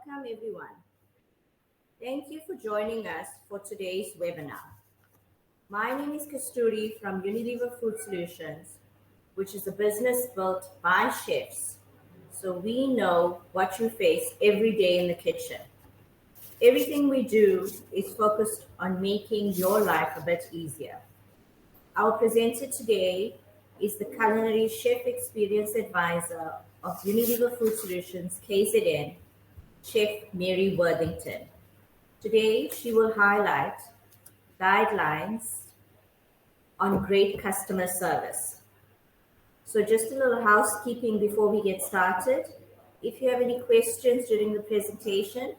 Welcome everyone. Thank you for joining us for today's webinar. My name is Kasturi from Unilever Food Solutions, which is a business built by chefs, so we know what you face every day in the kitchen. Everything we do is focused on making your life a bit easier. Our presenter today is the Culinary Chef Experience Advisor of Unilever Food Solutions KZN, Chef Mary Worthington. Today, she will highlight guidelines on great customer service. So just a little housekeeping before we get started. If you have any questions during the presentation,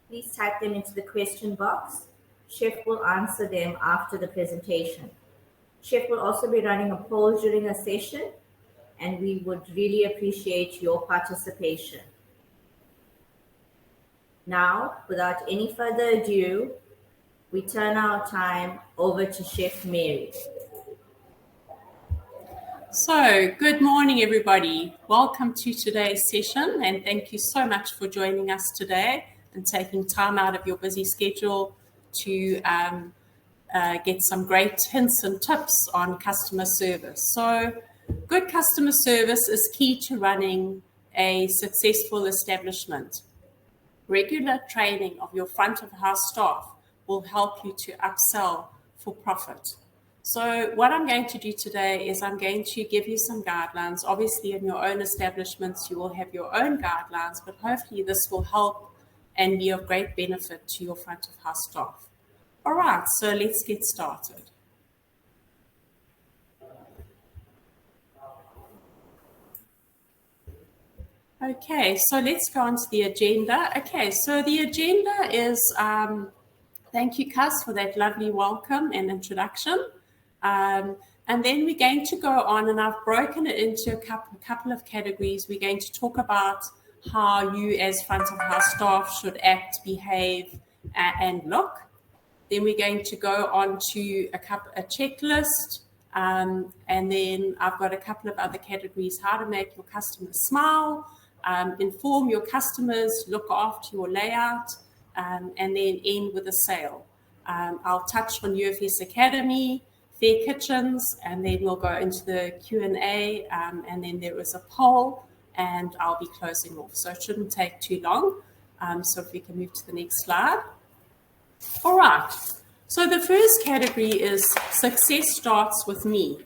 please type them into the question box. Chef will answer them after the presentation. Chef will also be running a poll during a session, and we would really appreciate your participation. Now, without any further ado, we turn our time over to Chef Mary. So, good morning, everybody. Welcome to today's session, and thank you so much for joining us today and taking time out of your busy schedule to get some great hints and tips on customer service. So, good customer service is key to running a successful establishment. Regular training of your front of house staff will help you to upsell for profit. So what I'm going to do today is I'm going to give you some guidelines. Obviously, in your own establishments, you will have your own guidelines, but hopefully this will help and be of great benefit to your front of house staff. All right, so let's get started. Okay, so let's go on to the agenda. Okay, so the agenda is, thank you, Cuz, for that lovely welcome and introduction. And then we're going to go on, and I've broken it into a couple of categories. We're going to talk about how you as front of house staff should act, behave, and look. Then we're going to go on to a checklist. And then I've got a couple of other categories: how to make your customers smile, inform your customers, look after your layout, and then end with a sale. I'll touch on UFS Academy, Fair Kitchens, and then we'll go into the Q&A, and then there is a poll, and I'll be closing off. So it shouldn't take too long. So if we can move to the next slide. All right. So the first category is success starts with me.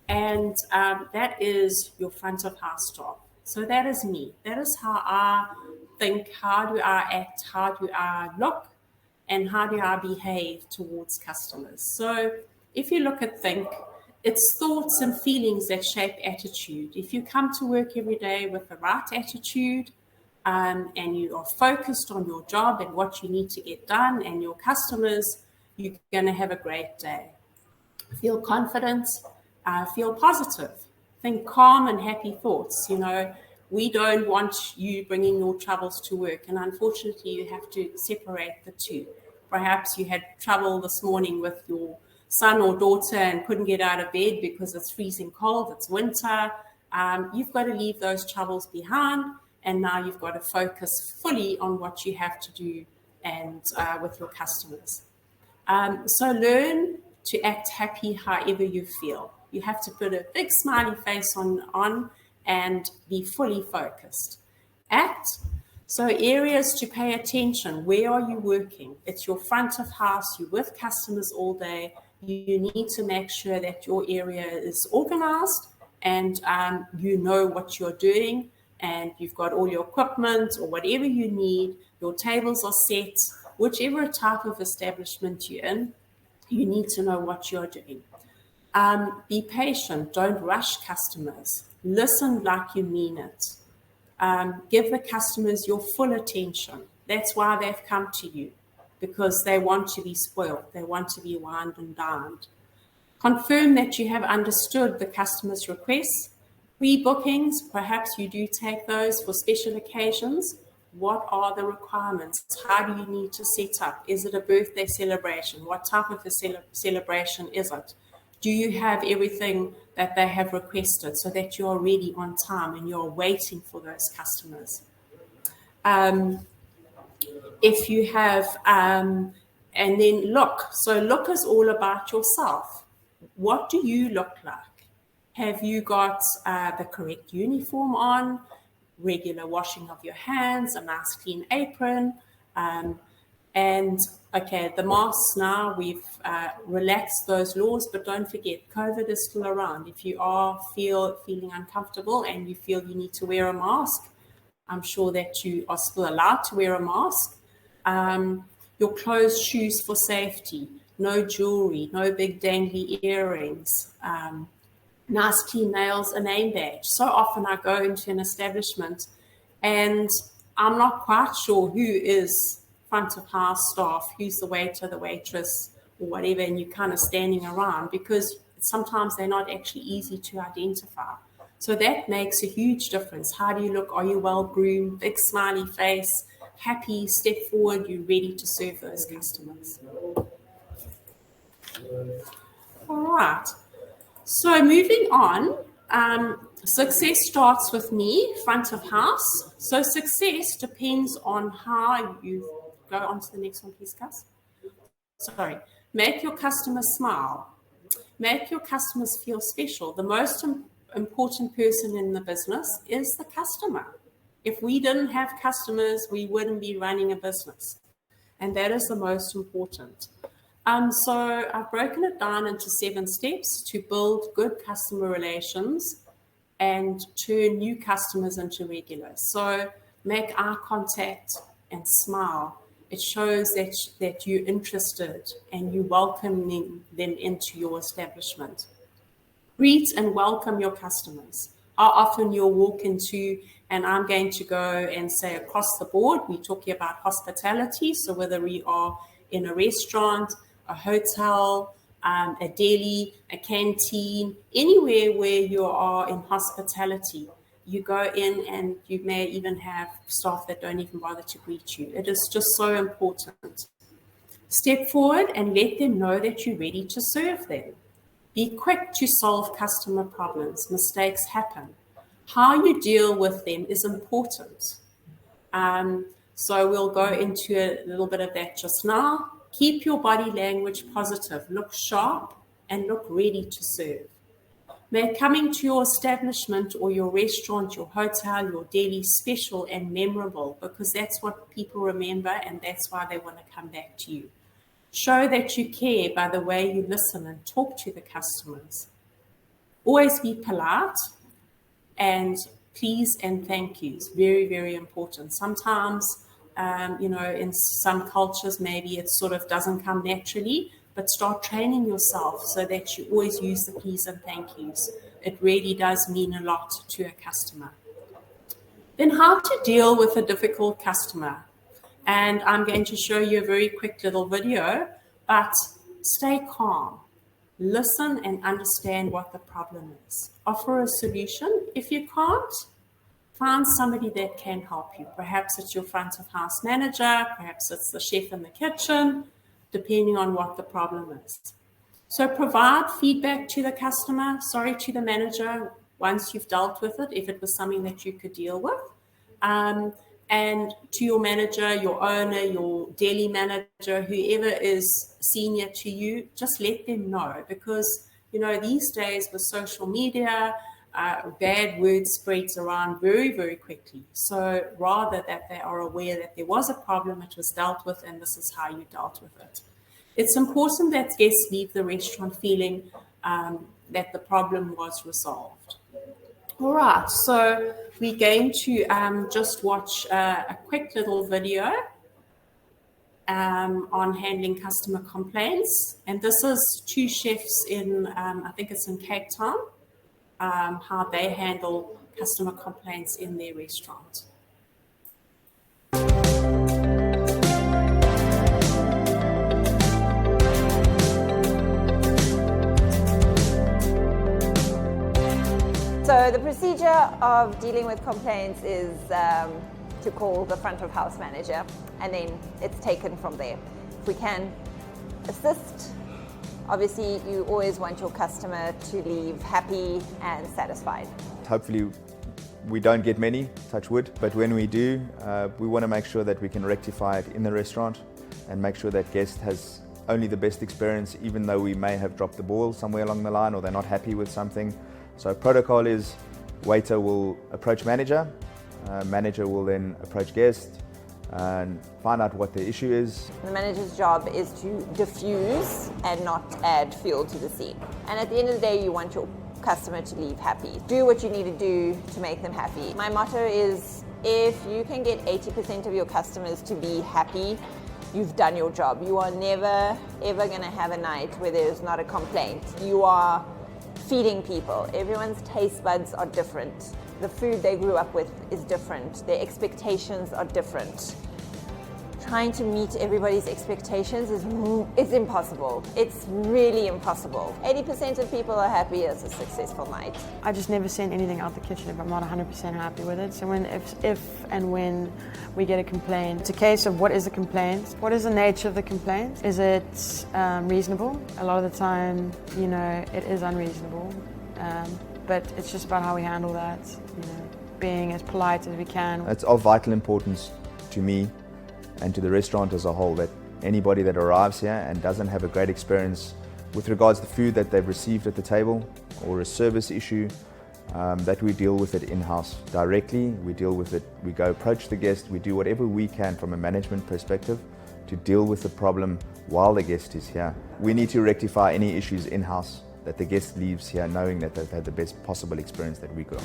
And that is your front of house staff. So that is me. That is how I think, how do I act, how do I look, and how do I behave towards customers. So if you look at think, it's thoughts and feelings that shape attitude. If you come to work every day with the right attitude, and you are focused on your job and what you need to get done and your customers, you're going to have a great day. Feel confident, feel positive, think calm and happy thoughts. You know, we don't want you bringing your troubles to work, and unfortunately you have to separate the two. Perhaps you had trouble this morning with your son or daughter and couldn't get out of bed because it's freezing cold, it's winter. You've got to leave those troubles behind, and now you've got to focus fully on what you have to do and with your customers. So learn to act happy however you feel. You have to put a big smiley face on and be fully focused. Act. So areas to pay attention. Where are you working? It's your front of house. You're with customers all day. You need to make sure that your area is organized and you know what you're doing, and you've got all your equipment or whatever you need. Your tables are set. Whichever type of establishment you're in, you need to know what you're doing. Be patient. Don't rush customers. Listen like you mean it. Give the customers your full attention. That's why they've come to you, because they want to be spoiled. They want to be wined and dined. Confirm that you have understood the customer's requests. Pre-bookings, perhaps you do take those for special occasions. What are the requirements? How do you need to set up? Is it a birthday celebration? What type of a celebration is it? Do you have everything that they have requested so that you're ready on time and you're waiting for those customers? If you have, and then look. So look is all about yourself. What do you look like? Have you got the correct uniform on, regular washing of your hands, a nice clean apron? And okay, the masks now, we've relaxed those laws, but don't forget, COVID is still around. If you are feeling uncomfortable and you feel you need to wear a mask, I'm sure that you are still allowed to wear a mask. Your closed shoes for safety, no jewelry, no big dangly earrings, nice clean nails, a name badge. So often I go into an establishment and I'm not quite sure who is front of house staff, who's the waiter, the waitress, or whatever, and you're kind of standing around because sometimes they're not actually easy to identify. So that makes a huge difference. How do you look? Are you well groomed? Big smiley face, happy, step forward, you're ready to serve those customers. All right. So moving on, success starts with me, front of house. So success depends on how you go on to the next one, please, Gus. Sorry. Make your customers smile. Make your customers feel special. The most important person in the business is the customer. If we didn't have customers, we wouldn't be running a business. And that is the most important. So I've broken it down into 7 steps to build good customer relations and turn new customers into regulars. So make eye contact and smile. It shows that you're interested and you're welcoming them into your establishment. Greet and welcome your customers. How often you'll walk into, and I'm going to go and say across the board, we're talking about hospitality. So whether we are in a restaurant, a hotel, a deli, a canteen, anywhere where you are in hospitality, you go in and you may even have staff that don't even bother to greet you. It is just so important. Step forward and let them know that you're ready to serve them. Be quick to solve customer problems. Mistakes happen. How you deal with them is important. So we'll go into a little bit of that just now. Keep your body language positive. Look sharp and look ready to serve. Make coming to your establishment or your restaurant, your hotel, your deli special and memorable, because that's what people remember and that's why they want to come back to you. Show that you care by the way you listen and talk to the customers. Always be polite and please and thank yous. Very, very important. Sometimes, in some cultures, maybe it sort of doesn't come naturally, but start training yourself so that you always use the please and thank yous. It really does mean a lot to a customer. Then how to deal with a difficult customer. And I'm going to show you a very quick little video, but stay calm. Listen and understand what the problem is. Offer a solution. If you can't, find somebody that can help you. Perhaps it's your front of house manager, perhaps it's the chef in the kitchen, depending on what the problem is. So provide feedback to the customer, to the manager, once you've dealt with it, if it was something that you could deal with. And to your manager, your owner, your deli manager, whoever is senior to you, just let them know, because, these days with social media, bad word spreads around very, very quickly. So rather that they are aware that there was a problem, it was dealt with, and this is how you dealt with it. It's important that guests leave the restaurant feeling that the problem was resolved. All right, so we're going to just watch a quick little video on handling customer complaints. And this is 2 chefs in, I think it's in Cape Town, how they handle customer complaints in their restaurant. So the procedure of dealing with complaints is to call the front of house manager, and then it's taken from there. If we can assist, obviously you always want your customer to leave happy and satisfied. Hopefully We don't get many, touch wood, but when we do, we want to make sure that we can rectify it in the restaurant and make sure that guest has only the best experience, even though we may have dropped the ball somewhere along the line or they're not happy with something. So protocol is waiter will approach manager, manager will then approach guest and find out what the issue is. The manager's job is to diffuse and not add fuel to the scene. And at the end of the day, you want your customer to leave happy. Do what you need to do to make them happy. My motto is, if you can get 80% of your customers to be happy, you've done your job. You are never, ever gonna have a night where there's not a complaint. You are feeding people. Everyone's taste buds are different. The food they grew up with is different. Their expectations are different. Trying to meet everybody's expectations is impossible. It's really impossible. 80% of people are happy as a successful night. I just never send anything out the kitchen if I'm not 100% happy with it. So if and when we get a complaint, it's a case of what is the complaint? What is the nature of the complaint? Is it reasonable? A lot of the time, it is unreasonable. But it's just about how we handle that, being as polite as we can. It's of vital importance to me and to the restaurant as a whole that anybody that arrives here and doesn't have a great experience with regards to the food that they've received at the table or a service issue, that we deal with it in-house directly. We deal with it, we go approach the guest, we do whatever we can from a management perspective to deal with the problem while the guest is here. We need to rectify any issues in-house that the guest leaves here knowing that they've had the best possible experience that we got.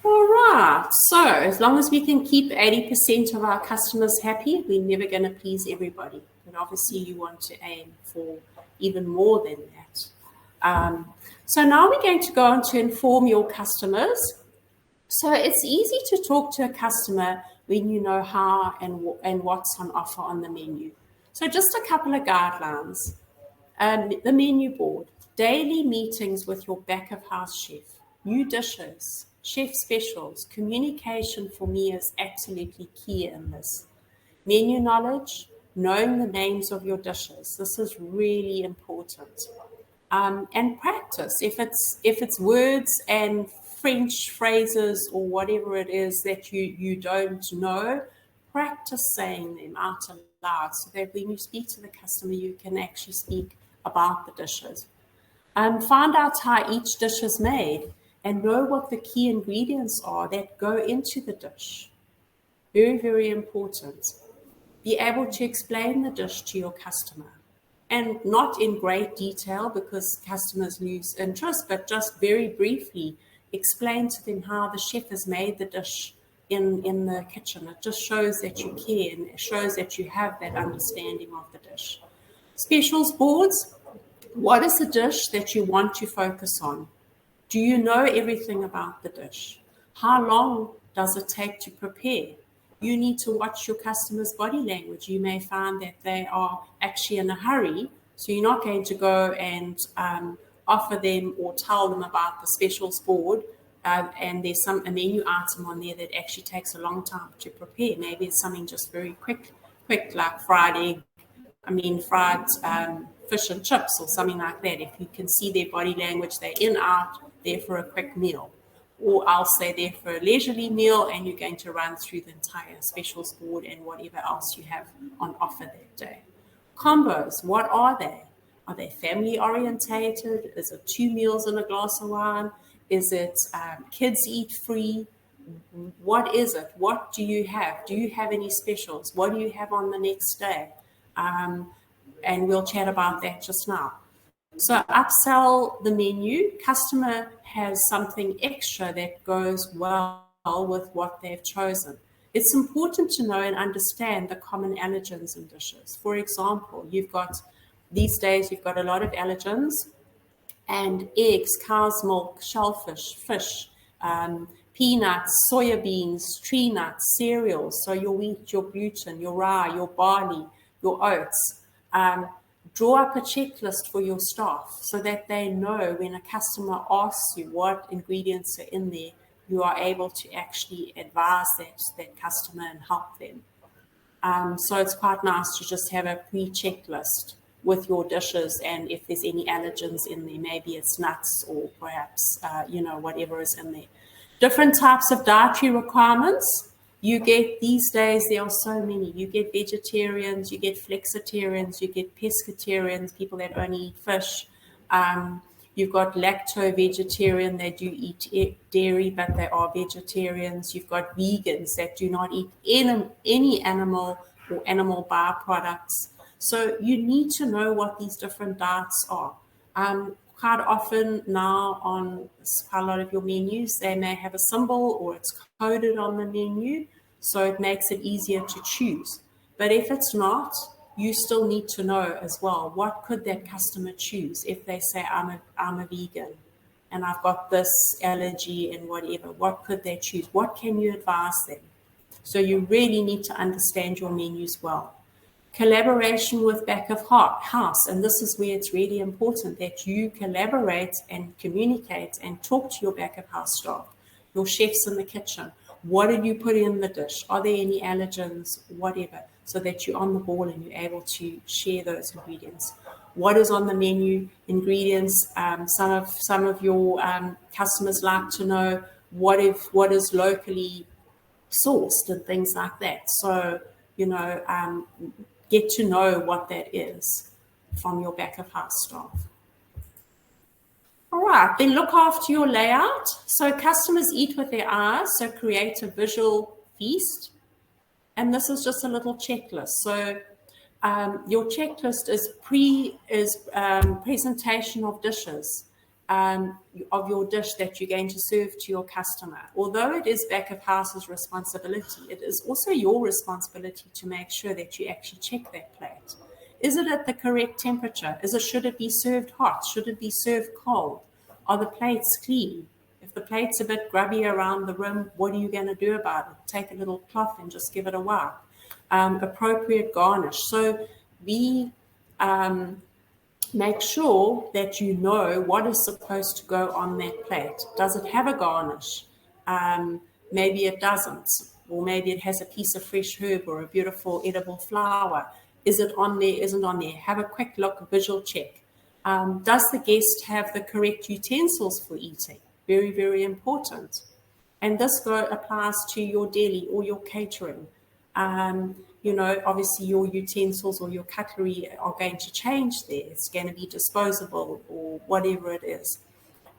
All right, so as long as we can keep 80% of our customers happy, we're never going to please everybody. But obviously you want to aim for even more than that. So now we're going to go on to inform your customers. So it's easy to talk to a customer when you know how and what's on offer on the menu. So just a couple of guidelines. The menu board, daily meetings with your back of house chef, new dishes, chef specials. Communication for me is absolutely key in this. Menu knowledge, knowing the names of your dishes. This is really important. And practice. If it's words and French phrases or whatever it is that you don't know, practice saying them out loud so that when you speak to the customer, you can actually speak about the dishes. Find out how each dish is made and know what the key ingredients are that go into the dish. Very, very important. Be able to explain the dish to your customer. And not in great detail because customers lose interest, but just very briefly explain to them how the chef has made the dish in the kitchen. It just shows that you care and it shows that you have that understanding of the dish. Specials boards. What is the dish that you want to focus on? Do you know everything about the dish? How long does it take to prepare? You need to watch your customer's body language. You may find that they are actually in a hurry, so you're not going to go and offer them or tell them about the specials board and there's a menu item on there that actually takes a long time to prepare. Maybe it's something just very quick like fried fish and chips or something like that. If you can see their body language, they're in, out, there for a quick meal. Or else they're there for a leisurely meal and you're going to run through the entire specials board and whatever else you have on offer that day. Combos, what are they? Are they family orientated? Is it 2 meals and a glass of wine? Is it kids eat free? What is it? What do you have? Do you have any specials? What do you have on the next day? And we'll chat about that just now. So upsell the menu. Customer has something extra that goes well with what they've chosen. It's important to know and understand the common allergens in dishes. For example, you've got These days, you've got a lot of allergens, and eggs, cow's milk, shellfish, fish, peanuts, soya beans, tree nuts, cereals, so your wheat, your gluten, your rye, your barley, your oats. Draw up a checklist for your staff so that they know when a customer asks you what ingredients are in there, you are able to actually advise that customer and help them. So it's quite nice to just have a pre-checklist with your dishes, and if there's any allergens in there, maybe it's nuts or perhaps, whatever is in there. Different types of dietary requirements. You get these days, there are so many. You get vegetarians, you get flexitarians, you get pescatarians, people that only eat fish. You've got lacto-vegetarian, they do eat dairy, but they are vegetarians. You've got vegans that do not eat any animal or animal byproducts. So you need to know what these different diets are. Quite often now on a lot of your menus, they may have a symbol or it's coded on the menu, so it makes it easier to choose. But if it's not, you still need to know as well, what could that customer choose if they say, I'm a vegan and I've got this allergy and whatever, what could they choose? What can you advise them? So you really need to understand your menus well. Collaboration with back of house, and this is where it's really important that you collaborate and communicate and talk to your back of house staff, your chefs in the kitchen. What did you put in the dish? Are there any allergens? Whatever, so that you're on the ball and you're able to share those ingredients. What is on the menu? Ingredients. Some of your customers like to know what is locally sourced and things like that. So get to know what that is from your back of house staff. All right, then look after your layout. So customers eat with their eyes, so create a visual feast. And this is just a little checklist. So your checklist is presentation of dishes, of your dish that you're going to serve to your customer. Although it is back of house's responsibility, it is also your responsibility to make sure that you actually check that plate. Is it at the correct temperature? Should it be served hot? Should it be served cold? Are the plates clean? If the plate's a bit grubby around the rim, what are you going to do about it? Take a little cloth and just give it a wipe. Appropriate garnish. So make sure that you know what is supposed to go on that plate. Does it have a garnish? Maybe it doesn't. Or maybe it has a piece of fresh herb or a beautiful edible flower. Is it on there? Isn't on there? Have a quick look, a visual check. Does the guest have the correct utensils for eating? Very, very important. And this applies to your deli or your catering. Obviously your utensils or your cutlery are going to change there. It's going to be disposable or whatever it is.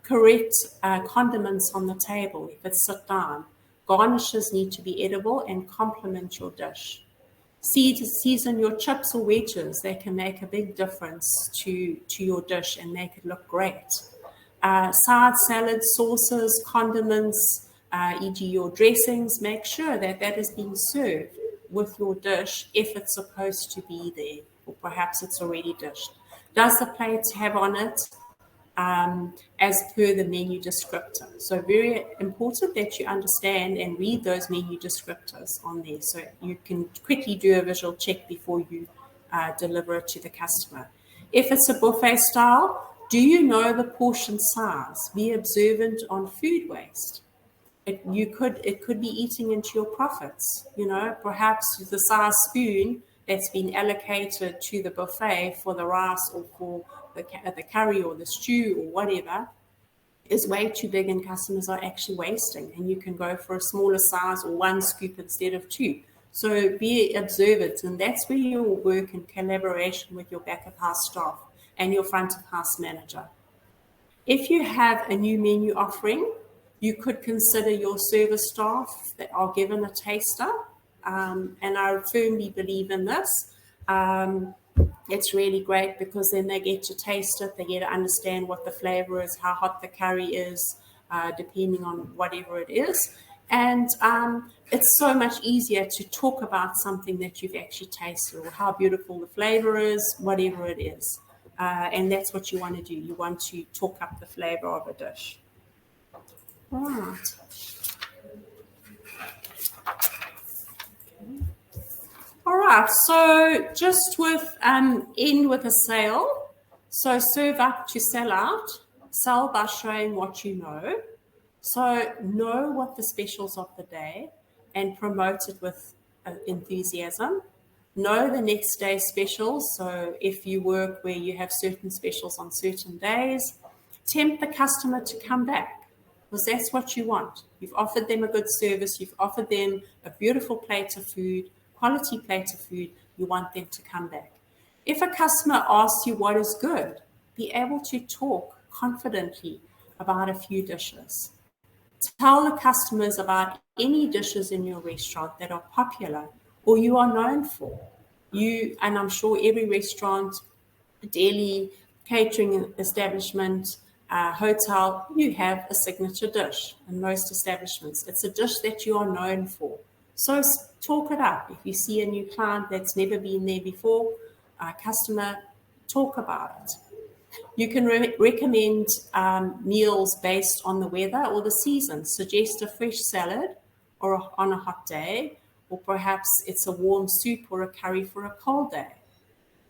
Correct condiments on the table if it's sit down. Garnishes need to be edible and complement your dish. Season your chips or wedges. They can make a big difference to your dish and make it look great. Side salads, sauces, condiments, e.g. your dressings, make sure that is being served with your dish if it's supposed to be there, or perhaps it's already dished. Does the plate have on it as per the menu descriptor? So very important that you understand and read those menu descriptors on there so you can quickly do a visual check before you deliver it to the customer. If it's a buffet style, do you know the portion size? Be observant on food waste. It could be eating into your profits. Perhaps the size spoon that's been allocated to the buffet for the rice or for the curry or the stew or whatever is way too big and customers are actually wasting, and you can go for a smaller size or one scoop instead of two. So be observant, and that's where you will work in collaboration with your back of house staff and your front of house manager. If you have a new menu offering, you could consider your service staff that are given a taster, and I firmly believe in this. It's really great because then they get to taste it, they get to understand what the flavor is, how hot the curry is, depending on whatever it is. And it's so much easier to talk about something that you've actually tasted or how beautiful the flavor is, whatever it is. And that's what you want to do. You want to talk up the flavor of a dish. Right. All right. So just with end with a sale. So serve up to sell out. Sell by showing what you know. So know what the specials of the day and promote it with enthusiasm. Know the next day specials. So if you work where you have certain specials on certain days, tempt the customer to come back because that's what you want. You've offered them a good service. You've offered them a beautiful plate of food, quality plate of food. You want them to come back. If a customer asks you what is good, be able to talk confidently about a few dishes. Tell the customers about any dishes in your restaurant that are popular or you are known for. And I'm sure every restaurant, deli, catering establishment, hotel, you have a signature dish in most establishments. It's a dish that you are known for. So talk it up. If you see a new client that's never been there before, a customer, talk about it. You can recommend meals based on the weather or the season. Suggest a fresh salad or on a hot day, or perhaps it's a warm soup or a curry for a cold day.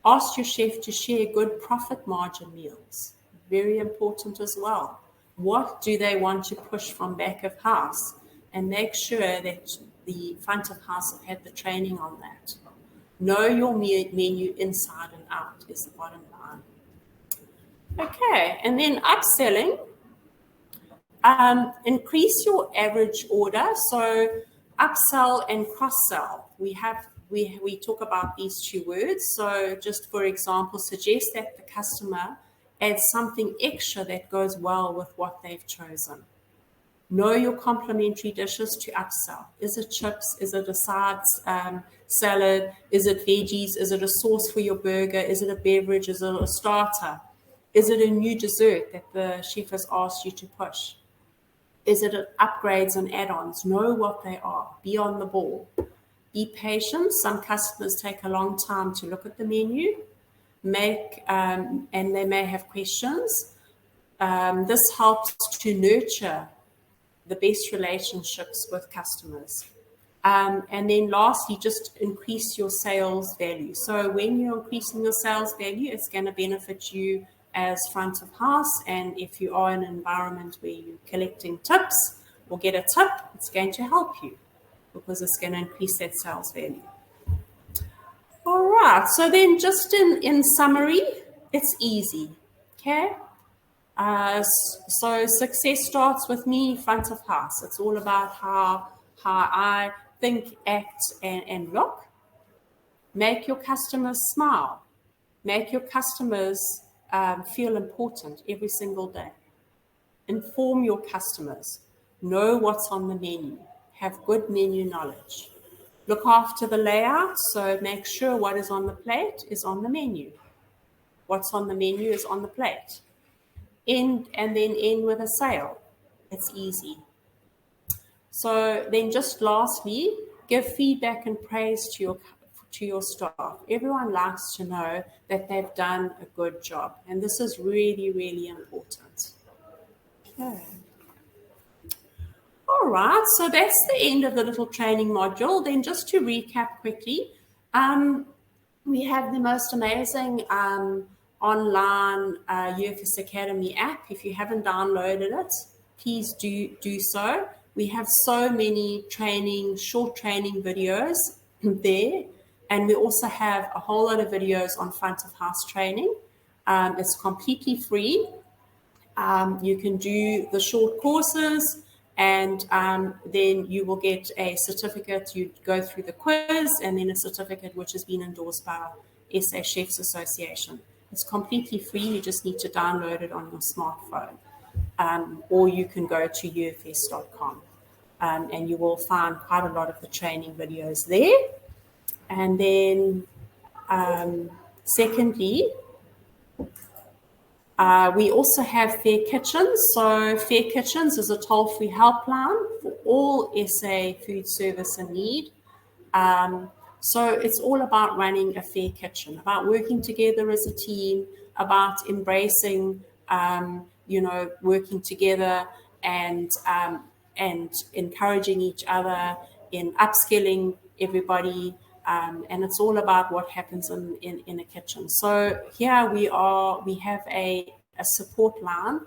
Ask your chef to share good profit margin meals. Very important as well. What do they want to push from back of house? And make sure that the front of house have had the training on that. Know your menu inside and out is the bottom line. Okay, and then upselling. Increase your average order. So upsell and cross-sell. We talk about these two words. So just for example, suggest that the customer adds something extra that goes well with what they've chosen. Know your complementary dishes to upsell. Is it chips? Is it a sides salad? Is it veggies? Is it a sauce for your burger? Is it a beverage? Is it a starter? Is it a new dessert that the chef has asked you to push? Is it upgrades and add-ons? Know what they are. Be on the ball. Be patient. Some customers take a long time to look at the menu, and they may have questions. This helps to nurture the best relationships with customers. And then lastly, just increase your sales value. So when you're increasing your sales value, it's going to benefit you as front of house. And if you are in an environment where you're collecting tips or get a tip, it's going to help you because it's going to increase that sales value. All right. So then just in summary, it's easy. Okay. So success starts with me, front of house. It's all about how I think, act, and look. Make your customers smile. Make your customers feel important every single day. Inform your customers. Know what's on the menu. Have good menu knowledge. Look after the layout, so make sure what is on the plate is on the menu. What's on the menu is on the plate. And then end with a sale. It's easy. So then just lastly, give feedback and praise to your staff. Everyone likes to know that they've done a good job. And this is really, really important. Okay. All right, so that's the end of the little training module. Then just to recap quickly, we have the most amazing online UFS Academy app. If you haven't downloaded it, please do so. We have so many short training videos there. And we also have a whole lot of videos on front of house training. It's completely free. You can do the short courses and then you will get a certificate. You go through the quiz and then a certificate which has been endorsed by SA Chefs Association. It's completely free. You just need to download it on your smartphone. Or you can go to ufs.com and you will find quite a lot of the training videos there. And then secondly, We also have Fair Kitchens. So Fair Kitchens is a toll-free helpline for all SA food service in need. So it's all about running a fair kitchen, about working together as a team, about embracing, working together and encouraging each other in upskilling everybody. And it's all about what happens in a kitchen. So here we have a support line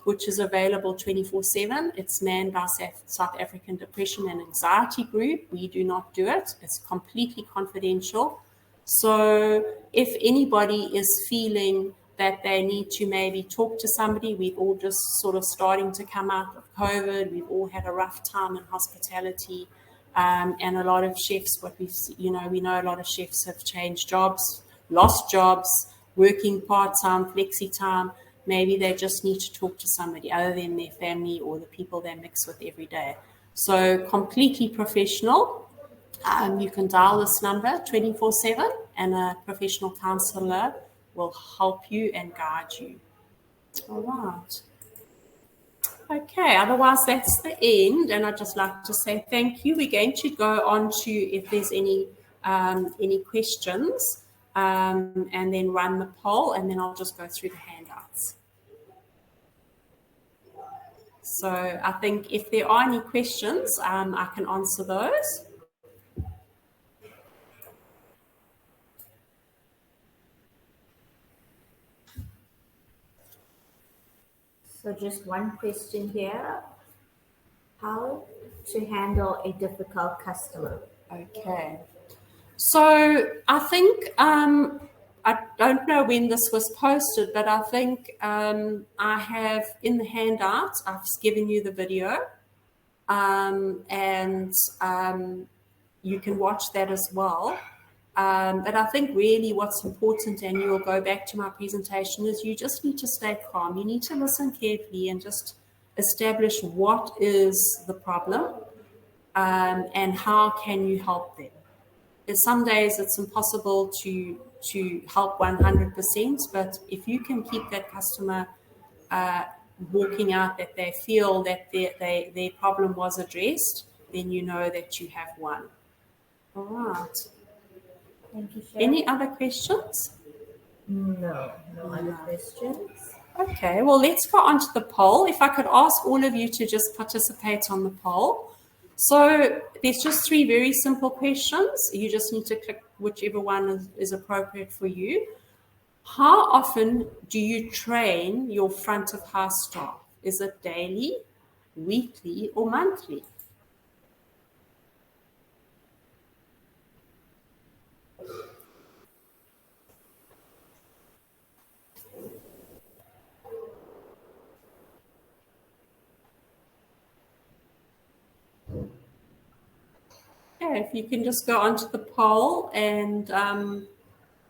which is available 24/7. It's manned by South African Depression and Anxiety Group. We do not do it. It's completely confidential. So if anybody is feeling that they need to maybe talk to somebody, we've all just sort of starting to come out of COVID. We've all had a rough time in hospitality. And a lot of chefs, we know a lot of chefs have changed jobs, lost jobs, working part-time, flexi-time. Maybe they just need to talk to somebody other than their family or the people they mix with every day. So completely professional. You can dial this number 24/7 and a professional counselor will help you and guide you. All right. Okay, otherwise that's the end, and I'd just like to say thank you. We're going to go on to if there's any questions, and then run the poll, and then I'll just go through the handouts. So I think if there are any questions, I can answer those. So just one question here. How to handle a difficult customer? Okay. So I think, I don't know when this was posted, but I think I have in the handout, I've given you the video, and you can watch that as well. But I think really what's important, and you'll go back to my presentation, is you just need to stay calm. You need to listen carefully and just establish what is the problem, and how can you help them. Some days it's impossible to help 100%, but if you can keep that customer walking out that they feel that their problem was addressed, then you know that you have won. All right. Thank you, Chef. Any other questions? No other questions. Okay, well, let's go on to the poll. If I could ask all of you to just participate on the poll. So there's just 3 very simple questions. You just need to click whichever one is appropriate for you. How often do you train your front of house staff? Is it daily, weekly, or monthly? Yeah, if you can just go onto the poll and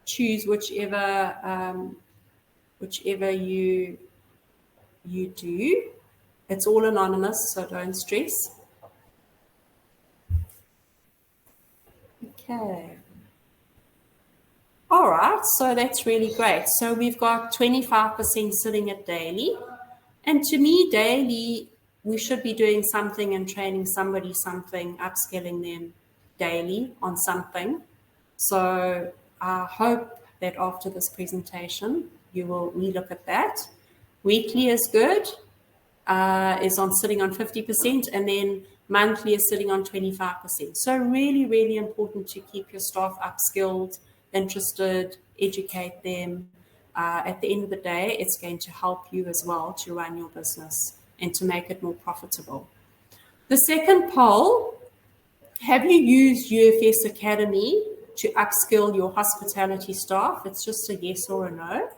choose whichever you do. It's all anonymous, so don't stress. Okay. All right, so that's really great. So we've got 25% sitting at daily. And to me, daily, we should be doing something and training somebody something, upskilling them daily on something. So I hope that after this presentation, you will relook at that. Weekly is good, is sitting on 50%, and then monthly is sitting on 25%. So really, really important to keep your staff upskilled, interested, educate them. At the end of the day, it's going to help you as well to run your business and to make it more profitable. The second poll, have you used UFS Academy to upskill your hospitality staff? It's just a yes or a no.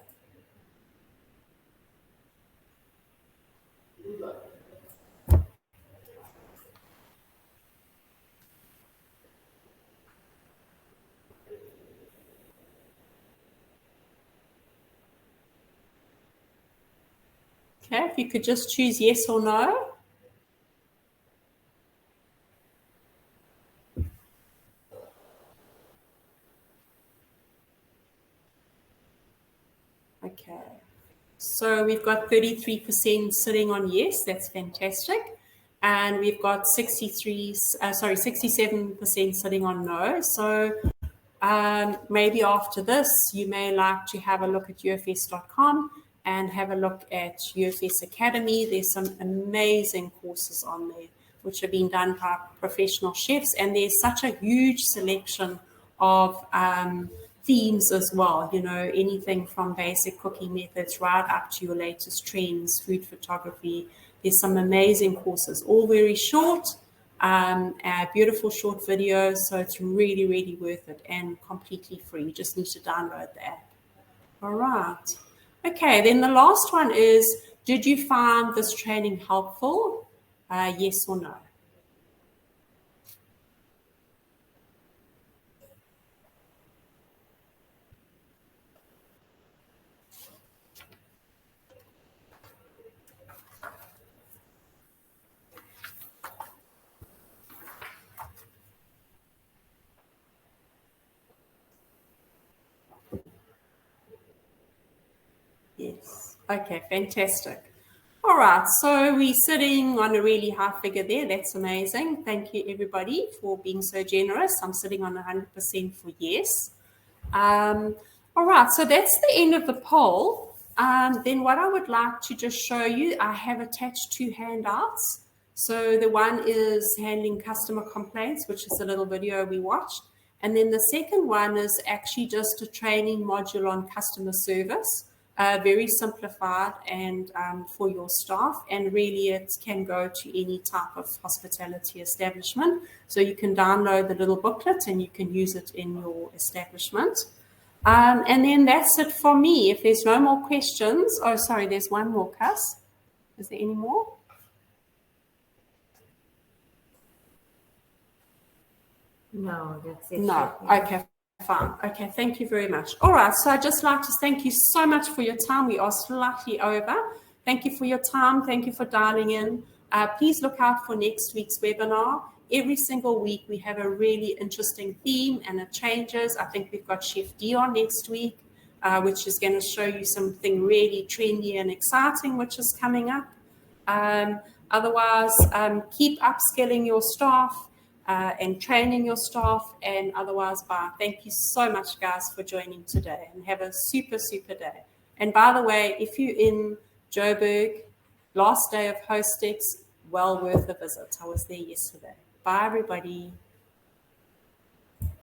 Okay, if you could just choose yes or no. Okay. So we've got 33% sitting on yes, that's fantastic. And we've got 67% sitting on no. So maybe after this, you may like to have a look at ufs.com and have a look at UFS Academy. There's some amazing courses on there which have been done by professional chefs, and there's such a huge selection of themes as well, you know, anything from basic cooking methods right up to your latest trends, food photography. There's some amazing courses, all very short, beautiful short videos, so it's really, really worth it and completely free. You just need to download the app. All right. Okay, then the last one is, did you find this training helpful? Yes or no? Yes. Okay, fantastic. All right, so we're sitting on a really high figure there. That's amazing. Thank you, everybody, for being so generous. I'm sitting on 100% for yes. All right, so that's the end of the poll. Then what I would like to just show you, I have attached 2 handouts. So the one is handling customer complaints, which is a little video we watched. And then the second one is actually just a training module on customer service, very simplified and for your staff. And really it can go to any type of hospitality establishment. So you can download the little booklet and you can use it in your establishment. And then that's it for me. If there's no more questions, oh, sorry, there's one more, Cass. Is there any more? No, that's it. No. Okay, fine. Okay, thank you very much. All right, so I'd just like to thank you so much for your time. We are slightly over. Thank you for your time. Thank you for dialing in. Please look out for next week's webinar. Every single week we have a really interesting theme and it changes. I think we've got Chef Dion next week, which is going to show you something really trendy and exciting, which is coming up. Otherwise, keep upskilling your staff and training your staff. And otherwise, bye. Thank you so much, guys, for joining today and have a super, super day. And by the way, if you're in Joburg, last day of Hostex, well worth a visit. I was there yesterday. Bye, everybody.